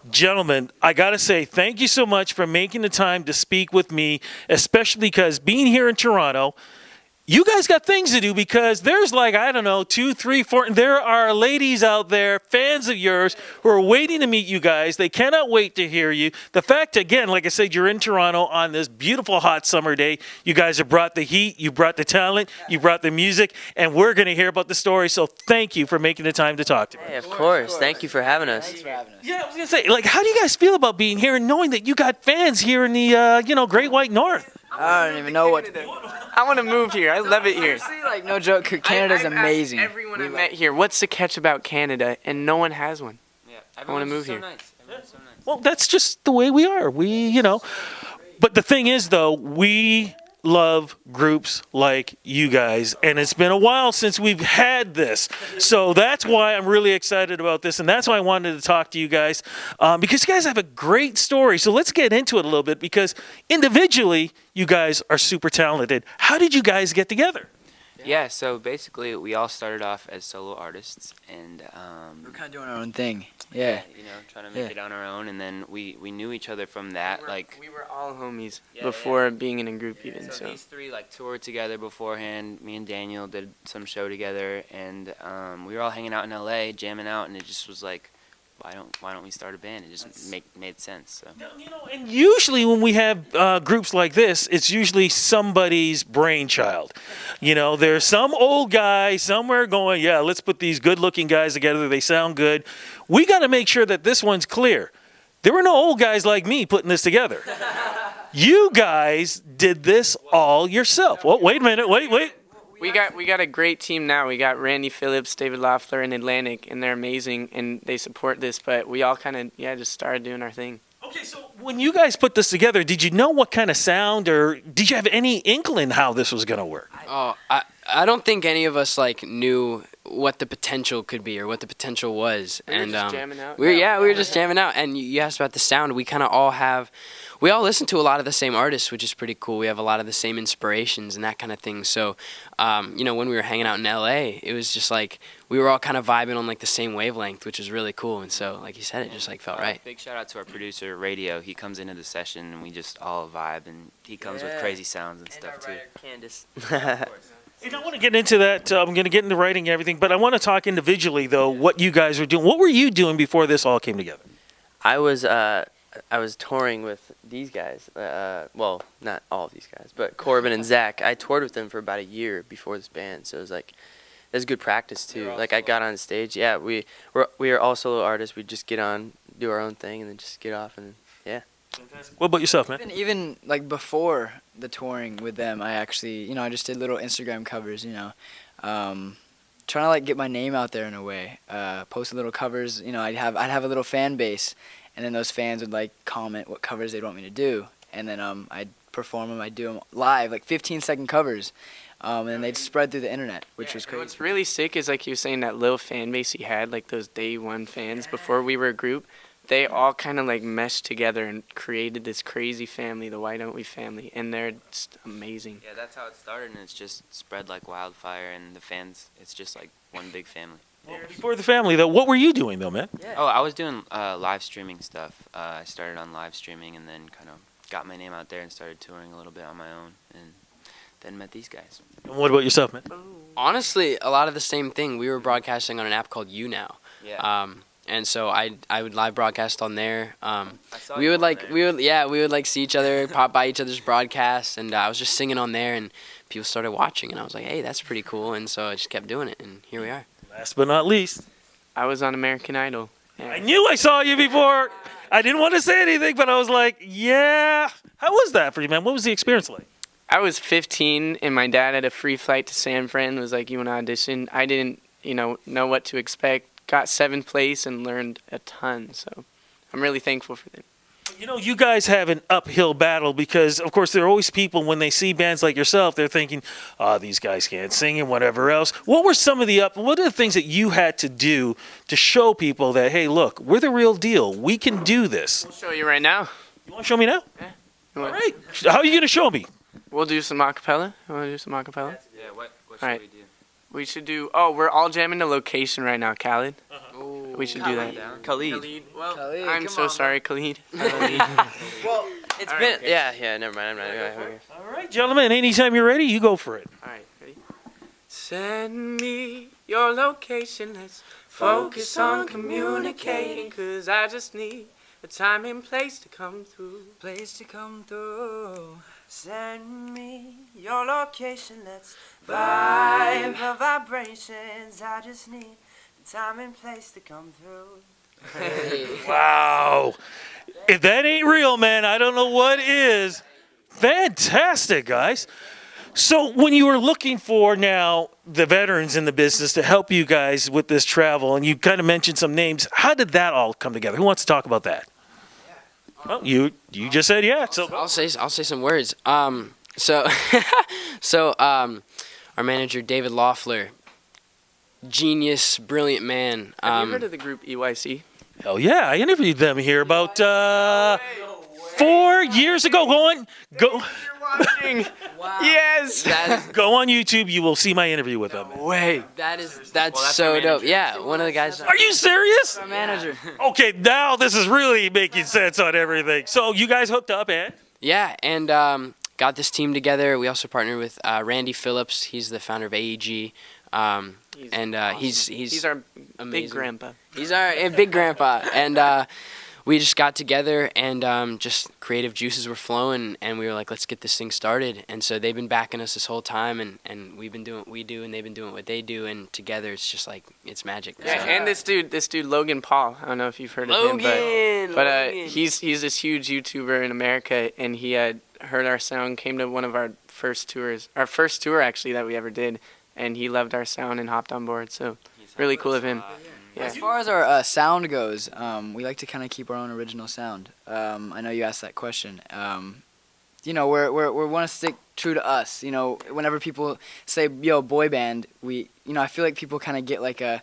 Gentlemen, I got to say thank you so much for making the time to speak with me, especially because being here in Toronto, you guys got things to do because there's like, I don't know, 2, 3, 4. There are ladies out there, fans of yours, who are waiting to meet you guys. They cannot wait to hear you. The fact, again, like I said, you're in Toronto on this beautiful hot summer day. You guys have brought the heat, you brought the talent, you brought the music, and we're going to hear about the story. So thank you for making the time to talk to me. Hey, of course. Thank you for having us. Thanks for having us. Yeah, I was going to say, like, how do you guys feel about being here and knowing that you got fans here in the, Great White North? I don't even know what. I want to move here. I love it here. Seriously, like no joke, Canada's I've asked amazing. Everyone I met here, what's the catch about Canada? And no one has one. Yeah, I wanna move here. Nice. Everyone's so nice. Well, that's just the way we are. But the thing is, though, we love groups like you guys, and it's been a while since we've had this. So that's why I'm really excited about this, and that's why I wanted to talk to you guys, because you guys have a great story. So let's get into it a little bit, because individually, you guys are super talented. How did you guys get together? Yeah, so basically we all started off as solo artists and We're kind of doing our own thing. Yeah. trying to make it on our own, and then we knew each other from that. We were all homies Yeah, before being in a group even. So So these three like toured together beforehand. Me and Daniel did some show together, and we were all hanging out in LA, jamming out, and it just was like, why don't we start a band? It just made sense. So. And usually when we have groups like this, it's usually somebody's brainchild. There's some old guy somewhere going, yeah, let's put these good-looking guys together. They sound good. We got to make sure that this one's clear. There were no old guys like me putting this together. You guys did this all yourself. Well, wait a minute. Wait. we got a great team now. We got Randy Phillips, David Loeffler, and Atlantic, and they're amazing, and they support this. But we all kind of just started doing our thing. Okay, so when you guys put this together, did you know what kind of sound, or did you have any inkling how this was going to work? Oh, I don't think any of us knew what the potential could be or what the potential was. We were just jamming out. We were just jamming out. And you asked about the sound. We kind of we all listen to a lot of the same artists, which is pretty cool. We have a lot of the same inspirations and that kind of thing. So, when we were hanging out in LA, it was just like we were all kind of vibing on the same wavelength, which was really cool. And so, like you said, it just felt right. Big shout out to our producer Radio. He comes into the session and we just all vibe, and he comes with crazy sounds and stuff too. Candace. And I want to get into that. I'm going to get into writing and everything, but I want to talk individually, though, what you guys were doing. What were you doing before this all came together? I was touring with these guys. Well, not all of these guys, but Corbin and Zach. I toured with them for about a year before this band, so it was good practice too. Like I got on stage. Yeah, we are all solo artists. We just get on, do our own thing, and then just get off, and yeah. What about yourself, man? Even before the touring with them, I actually, I just did little Instagram covers, trying to get my name out there in a way. Posted little covers, I'd have a little fan base, and then those fans would comment what covers they'd want me to do, and then I'd perform them. I'd do them live, 15-second covers, and then they'd spread through the internet, which was crazy. What's really sick is he was saying that little fan base he had, those day one fans before we were a group. They all kind of meshed together and created this crazy family, the Why Don't We family, and they're just amazing. Yeah, that's how it started, and it's just spread like wildfire, and the fans, it's just one big family. Well, before the family, though, what were you doing, though, man? Oh, I was doing live streaming stuff. I started on live streaming and then kind of got my name out there and started touring a little bit on my own, and then met these guys. And what about yourself, man? Honestly, a lot of the same thing. We were broadcasting on an app called YouNow. Yeah. And so I would live broadcast on there. I saw We you would on there. we would see each other, pop by each other's broadcasts, and I was just singing on there, and people started watching, and I was like, hey, that's pretty cool, and so I just kept doing it, and here we are. Last but not least, I was on American Idol. Yeah. I knew I saw you before. I didn't want to say anything, but I was like, yeah. How was that for you, man? What was the experience like? I was 15, and my dad had a free flight to San Fran. Was like, you want to audition? I didn't, know what to expect. Got 7th place and learned a ton. So I'm really thankful for them. You guys have an uphill battle because, of course, there are always people when they see bands like yourself, they're thinking, these guys can't sing and whatever else. What are the things that you had to do to show people that, hey, look, we're the real deal. We can do this. I'll show you right now. You want to show me now? Yeah. All right. How are you going to show me? We'll do some acapella. You want to do some acapella? Yeah, what should Alright. we do? We should do. Oh, we're all jamming the location right now, Khaled. Ooh. We should do that. Khalid. Well, Khalid, I'm come so on, sorry, Khalid. Well, it's All been right, yeah. Never mind. All right, gentlemen, anytime you're ready, you go for it. All right, ready? Send me your location. Let's focus on communicating. 'Cause I just need a time and place to come through. Send me your location. Let's vibe the vibrations. I just need the time and place to come through. Wow. If that ain't real, man, I don't know what is. Fantastic, guys. So when you were looking for now the veterans in the business to help you guys with this travel, and you kind of mentioned some names, how did that all come together? Who wants to talk about that? Oh, you just said yeah. So I'll say some words. So our manager David Loeffler, genius, brilliant man. Have you heard of the group EYC? hell yeah, I interviewed them here about 4 years ago. Go Yes. go on YouTube. You will see my interview with them. That's so dope. Yeah, one of the guys. Are you serious? Our manager. Okay, now this is really making sense on everything. So you guys hooked up, and Yeah, and got this team together. We also partnered with Randy Phillips. He's the founder of AEG. He's our amazing. big grandpa. He's our big grandpa, and we just got together and just creative juices were flowing, and we were like, let's get this thing started. And so they've been backing us this whole time, and we've been doing what we do, and they've been doing what they do, and together it's just like it's magic. Yeah, So- and this dude Logan Paul. I don't know if you've heard of him, but he's this huge YouTuber in America, and he had heard our sound, came to one of our first tours, our first tour actually that we ever did, and he loved our sound and hopped on board. So really cool of him. Yeah. As far as our sound goes, we like to kind of keep our own original sound. I know you asked that question. We want to stick true to us. You know, whenever people say "yo boy band," I feel like people kind of get like a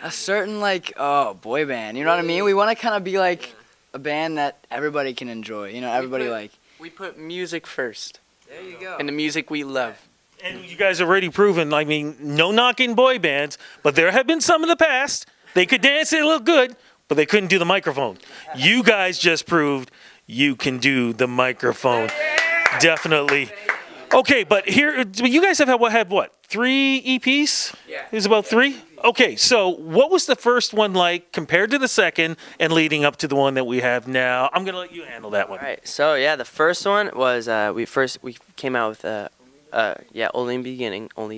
certain like boy band. You know what I mean? We want to kind of be like a band that everybody can enjoy. You know, everybody like. We put music first, There you go. and the music we love. you guys have already proven. I mean, no knocking boy bands, but there have been some in the past. They could dance, they look good, but they couldn't do the microphone. You guys just proved you can do the microphone. Definitely. Okay, but here, you guys have had what? 3 EPs? Yeah. It was about 3? Okay, so what was the first one like compared to the second and leading up to the one that we have now? I'm going to let you handle that one. All right. So yeah, the first one was we came out with only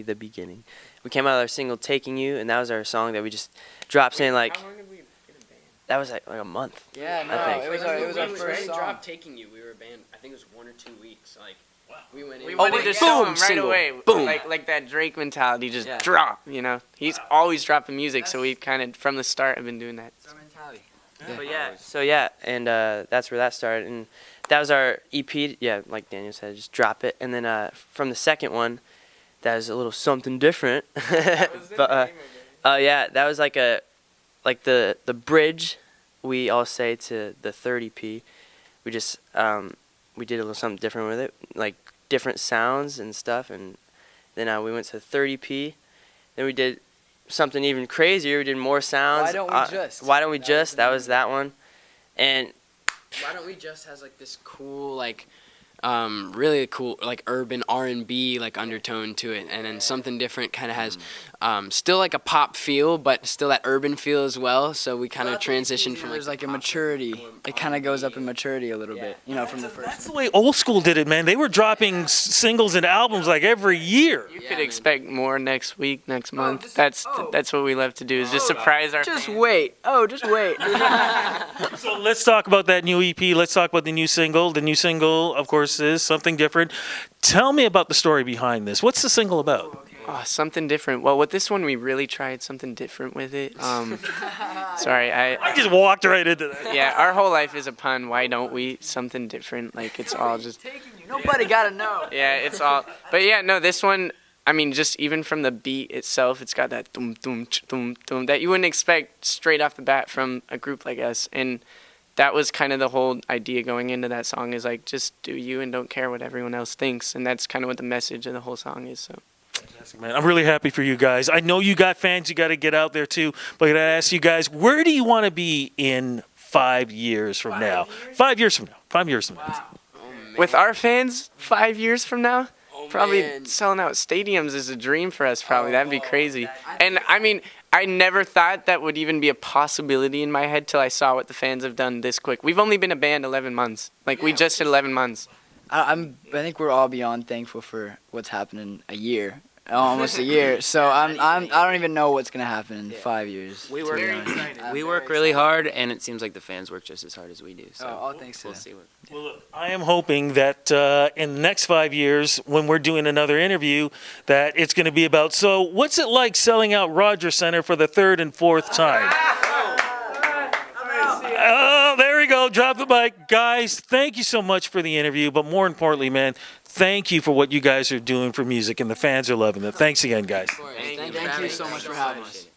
the beginning. We came out with our single "Taking You," and that was our song that we just dropped saying like. How long did we get a band? That was like a month. Yeah, I think. it was our first song. dropped Taking You. We were a band. I think it was 1 or 2 weeks. Like we went in. We wanted to show boom, him right single. away, Boom. like that Drake mentality, just Yeah. drop. You know, he's always dropping music, so we kind of from the start have been doing that. And that's where that started, and that was our EP. Yeah, like Daniel said, just drop it, and then from the second one, that was a little something different. But that was like the bridge we all say to the 30p. We just we did a little something different with it, like different sounds and stuff, and then we went to 30p. Then we did something even crazier. We did more sounds. Why Don't We Just? Why Don't We Just? That was that one. And Why Don't We Just has like this cool like really cool like urban R&B like undertone to it, and then something different kind of has still like a pop feel but still that urban feel as well, so we kind of transitioned from There's like a maturity. It kind of goes up in maturity a little bit, from the first. That's the way old school did it, man. They were dropping singles and albums like every year. You could expect more next week, next month. That's what we love to do is just surprise our Just fans. wait. Just wait. So let's talk about that new EP. Let's talk about the new single. The new single, of course, is Something Different. Tell me about the story behind this. What's the single about? Oh, something different. Well, with this one, we really tried something different with it. Sorry, I just walked right into that. yeah, our whole life is a pun. Why don't we? Something different. Like, it's all just, Nobody gotta know. yeah, it's all. But yeah, no, this one, I mean, just even from the beat itself, it's got that dum dum dum dum that you wouldn't expect straight off the bat from a group like us. And that was kind of the whole idea going into that song, is like, just do you and don't care what everyone else thinks. And that's kind of what the message of the whole song is. So Man, I'm really happy for you guys. I know you got fans you got to get out there too, but I got to ask you guys, where do you want to be in 5 years from now? 5 years from now. 5 years from now. With our fans, 5 years from now, probably man. selling out stadiums is a dream for us. Probably that'd be crazy. And I mean, I never thought that would even be a possibility in my head till I saw what the fans have done this quick. We've only been a band 11 months. Like we just hit 11 months. I think we're all beyond thankful for what's happened in a year, almost a year. So I don't even know what's gonna happen in 5 years. We to work, be honest. we work really hard, and it seems like the fans work just as hard as we do. So all thanks to we'll them. see what. Well, look, I am hoping that in the next 5 years, when we're doing another interview, that it's going to be about, so what's it like selling out Rogers Center for the third and fourth time? Oh, there we go. Drop the mic. Guys, thank you so much for the interview. But more importantly, man, thank you for what you guys are doing for music, and the fans are loving it. Thanks again, guys. Thank you so much for having us.